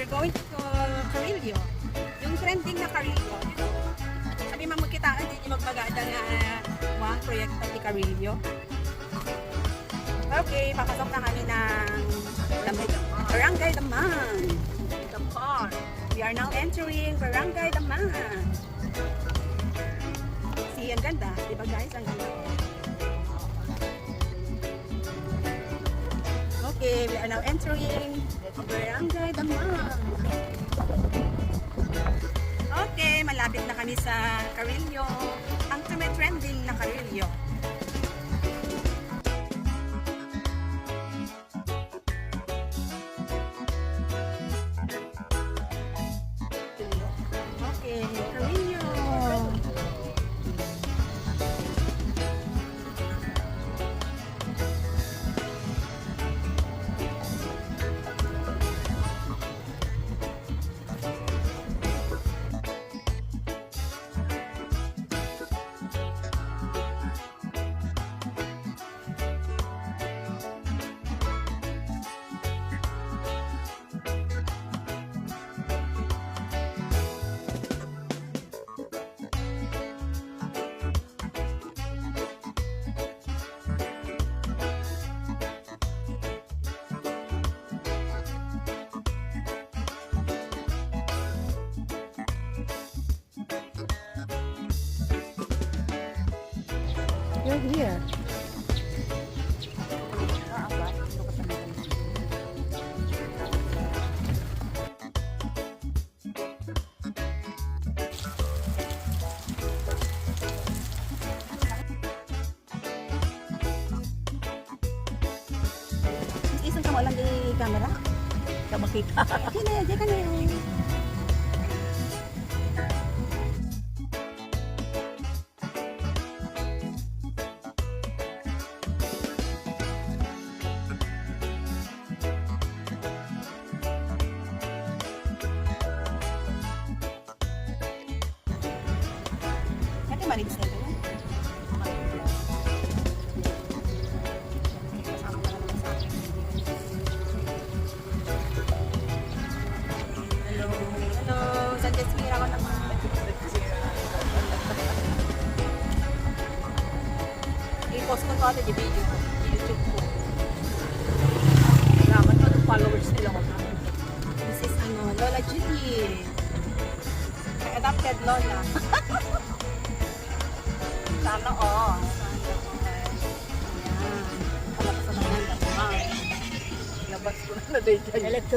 we're going to Carillo. Yung trending na Carillo. Sabi mamukitaan din yung magpagada nga mga proyekto ni Carillo. Okay, papasok na kami ng Barangay Damang. The park. We are now entering Barangay Damang. See, ang ganda. Diba guys? Ang ganda. Okay, we are now entering Barangay Damang. Okay, malapit na kami sa Carillo. Ang tumitrending na Carillo. Okay, Carillo. You're here. Isang ka mo lang di camera? Ka makita. Diyan ka na. Marites na ito. Hello. Hello. San Jasmine ako naman. I-post ko ito di video ko. YouTube ko. Salamat ko ng followers nila ko. This is Lola Judy. Adopted Lola. Sana all. Ayan. Palabas naman ng labas ko na dito.